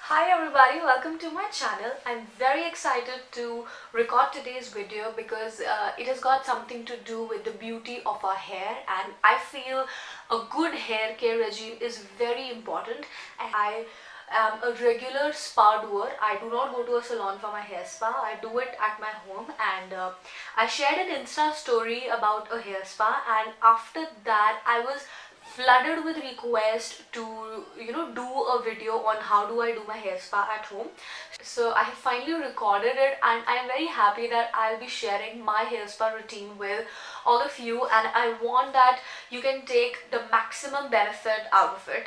Hi everybody, welcome to my channel. I'm very excited to record today's video because it has got something to do with the beauty of our hair, and I feel a good hair care regime is very important. And I am a regular spa doer. I do not go to a salon for my hair spa. I do it at my home, and I shared an Insta story about a hair spa, and after that I was flooded with requests to do a video on how do I do my hair spa at home. So I have finally recorded it, and I am very happy that I'll be sharing my hair spa routine with all of you, and I want that you can take the maximum benefit out of it.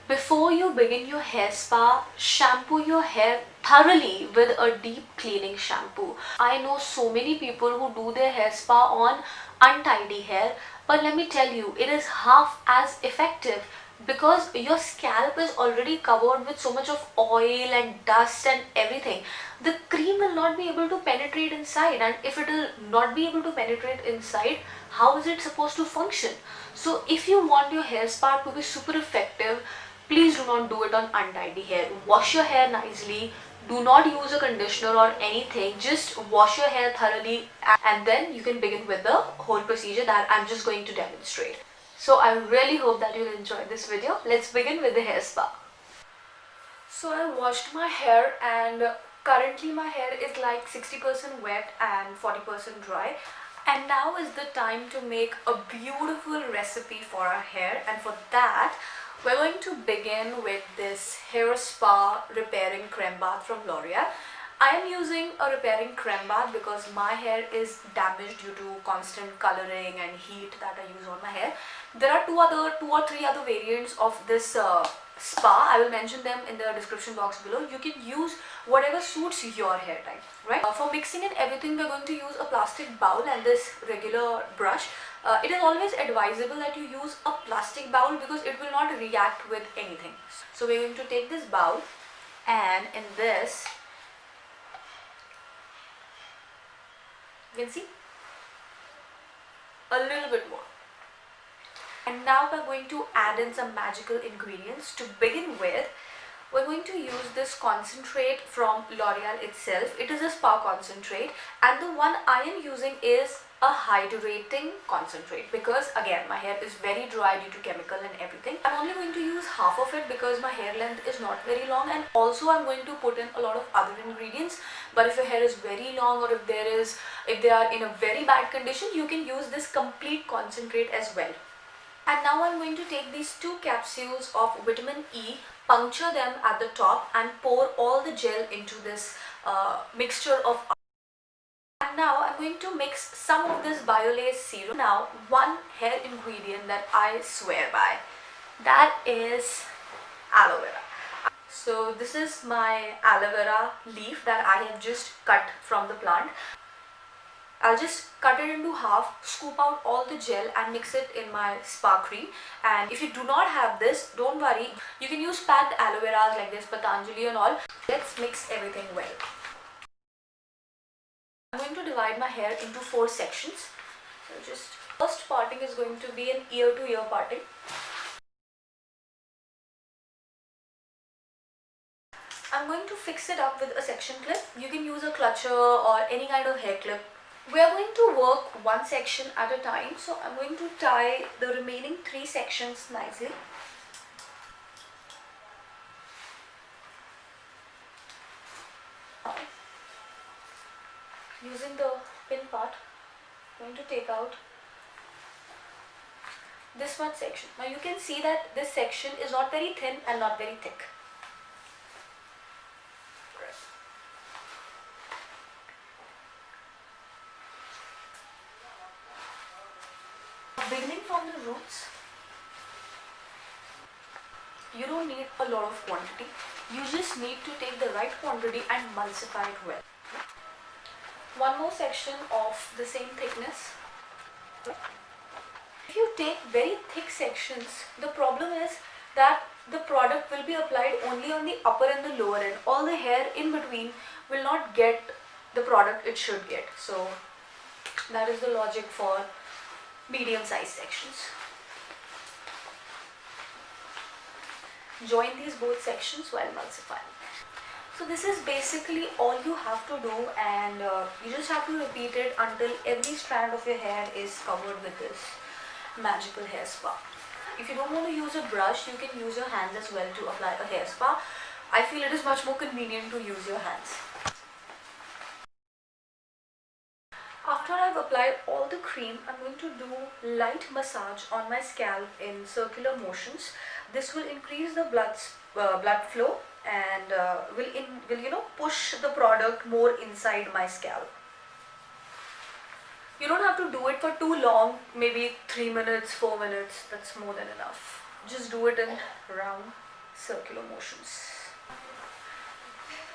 Before you begin your hair spa, shampoo your hair thoroughly with a deep cleaning shampoo. I know so many people who do their hair spa on untidy hair, but let me tell you, it is half as effective because your scalp is already covered with so much of oil and dust and everything. The cream will not be able to penetrate inside, and if it will not be able to penetrate inside, how is it supposed to function? So if you want your hair spa to be super effective, please do not do it on untidy hair. Wash your hair nicely. Do not use a conditioner or anything. Just wash your hair thoroughly, and then you can begin with the whole procedure that I'm just going to demonstrate. So I really hope that you'll enjoy this video. Let's begin with the hair spa. So I washed my hair, and currently my hair is like 60% wet and 40% dry. And now is the time to make a beautiful recipe for our hair, and for that we're going to begin with this hair spa repairing creme bath from L'Oreal. I am using a repairing creme bath because my hair is damaged due to constant coloring and heat that I use on my hair. There are two or three other variants of this spa. I will mention them in the description box below. You can use whatever suits your hair type, right? For mixing and everything, we're going to use a plastic bowl and this regular brush. It is always advisable that you use a plastic bowl because it will not react with anything. So we're going to take this bowl, and in this you can see a little bit more. And now we're going to add in some magical ingredients. To begin with, we're going to use this concentrate from L'Oreal itself. It is a spa concentrate, and the one I am using is a hydrating concentrate because again my hair is very dry due to chemical and everything. I'm only going to use half of it because my hair length is not very long, and also I'm going to put in a lot of other ingredients. But if your hair is very long, or if they are in a very bad condition, you can use this complete concentrate as well. And now I'm going to take these 2 capsules of vitamin E, puncture them at the top, and pour all the gel into this mixture of. And now I'm going to mix some of this Biolase serum. Now, one hair ingredient that I swear by, that is aloe vera. So this is my aloe vera leaf that I have just cut from the plant. I'll just cut it into half, scoop out all the gel and mix it in my spa cream. And if you do not have this, don't worry. You can use packed aloe veras like this, Patanjali and all. Let's mix everything well. I'm going to divide my hair into 4 sections. So just first parting is going to be an ear to ear parting. I'm going to fix it up with a section clip. You can use a clutcher or any kind of hair clip. We are going to work one section at a time, so I'm going to tie the remaining 3 sections nicely. Using the pin part, I'm going to take out this one section. Now you can see that this section is not very thin and not very thick. Beginning from the roots, you don't need a lot of quantity. You just need to take the right quantity and emulsify it well. One more section of the same thickness. If you take very thick sections, the problem is that the product will be applied only on the upper and the lower end. All the hair in between will not get the product it should get. So that is the logic for medium sized sections. join these both sections while emulsifying. So this is basically all you have to do, and you just have to repeat it until every strand of your hair is covered with this magical hair spa. If you don't want to use a brush, you can use your hands as well to apply a hair spa. I feel it is much more convenient to use your hands. After I've applied all the cream, I'm going to do light massage on my scalp in circular motions. This will increase the blood flow and will push the product more inside my scalp. You don't have to do it for too long, maybe 3 minutes, 4 minutes, that's more than enough. Just do it in round circular motions.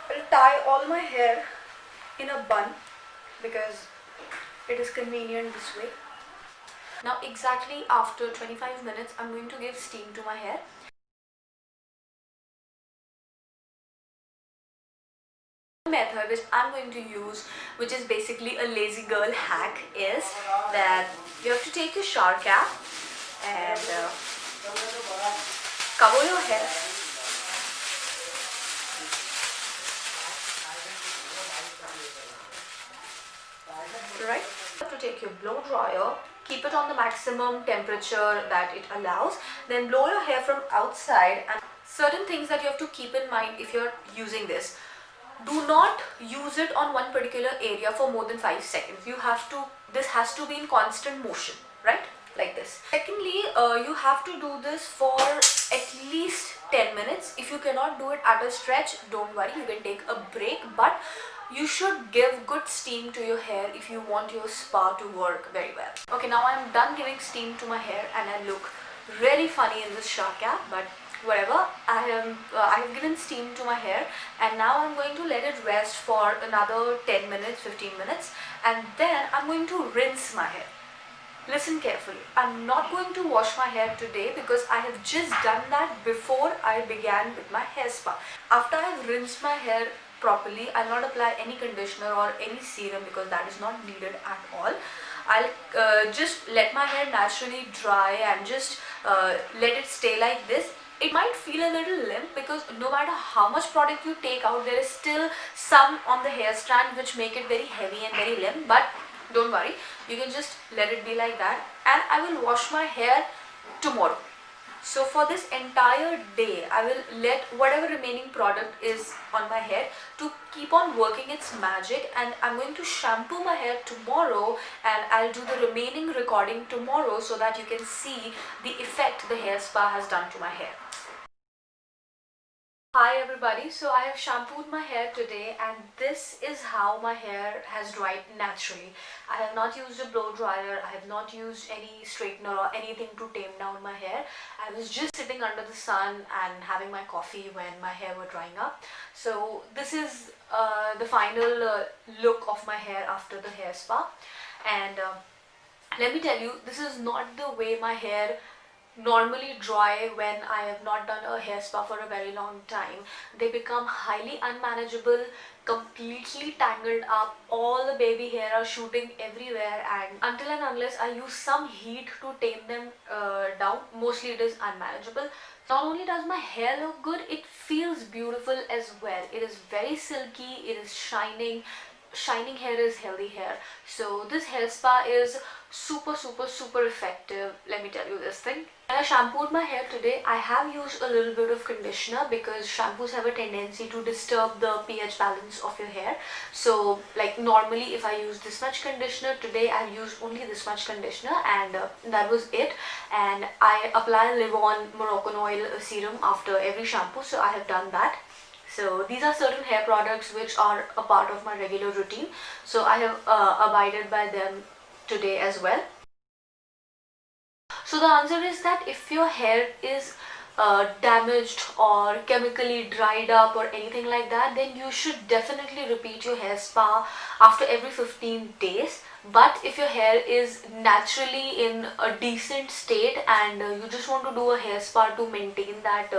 I'll tie all my hair in a bun because it is convenient this way. Now exactly after 25 minutes, I'm going to give steam to my hair. The method which I'm going to use, which is basically a lazy girl hack, is that you have to take your shower cap and cover your hair. Right? You have to take your blow dryer, keep it on the maximum temperature that it allows, then blow your hair from outside. And certain things that you have to keep in mind if you're using this: do not use it on one particular area for more than 5 seconds. This has to be in constant motion, right? Like this. Secondly, you have to do this for at least 10 minutes. If you cannot do it at a stretch, don't worry, you can take a break, but you should give good steam to your hair if you want your spa to work very well. Okay, now I'm done giving steam to my hair and I look really funny in this shower cap, but whatever. I have given steam to my hair and now I'm going to let it rest for another 10 minutes, 15 minutes, and then I'm going to rinse my hair. Listen carefully. I'm not going to wash my hair today because I have just done that before I began with my hair spa. After I've rinsed my hair properly, I'll not apply any conditioner or any serum because that is not needed at all. I'll just let my hair naturally dry and just let it stay like this. It might feel a little limp because no matter how much product you take out, there is still some on the hair strand which make it very heavy and very limp, but don't worry, you can just let it be like that. And I will wash my hair tomorrow. So for this entire day, I will let whatever remaining product is on my hair to keep on working its magic, and I'm going to shampoo my hair tomorrow and I'll do the remaining recording tomorrow so that you can see the effect the hair spa has done to my hair. Hi everybody, so I have shampooed my hair today and this is how my hair has dried naturally. I have not used a blow dryer, I have not used any straightener or anything to tame down my hair. I was just sitting under the sun and having my coffee when my hair were drying up. So this is the final look of my hair after the hair spa, and let me tell you, this is not the way my hair normally dry when I have not done a hair spa for a very long time. They become highly unmanageable, completely tangled up, all the baby hair are shooting everywhere, and until and unless I use some heat to tame them down, mostly it is unmanageable. Not only does my hair look good, it feels beautiful as well. It is very silky, it is shining. Shining hair is healthy hair. So this hair spa is super effective, let me tell you this thing. When I shampooed my hair today, I have used a little bit of conditioner because shampoos have a tendency to disturb the pH balance of your hair. So like normally if I use this much conditioner, today I've used only this much conditioner, and that was it. And I apply Live On Moroccan Oil serum after every shampoo, so I have done that. So these are certain hair products which are a part of my regular routine. So I have abided by them today as well. So the answer is that if your hair is damaged or chemically dried up or anything like that, then you should definitely repeat your hair spa after every 15 days. But if your hair is naturally in a decent state and you just want to do a hair spa to maintain that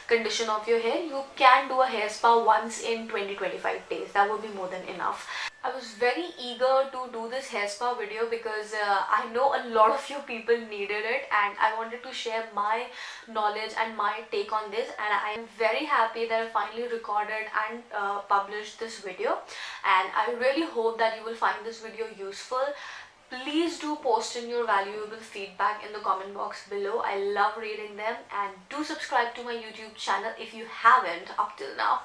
condition of your hair, you can do a hair spa once in 20-25 days. That would be more than enough. I was very eager to do this hair spa video because I know a lot of you people needed it, and I wanted to share my knowledge and my take on this, and I am very happy that I finally recorded and published this video, and I really hope that you will find this video useful. Please do post in your valuable feedback in the comment box below. I love reading them, and do subscribe to my YouTube channel if you haven't up till now.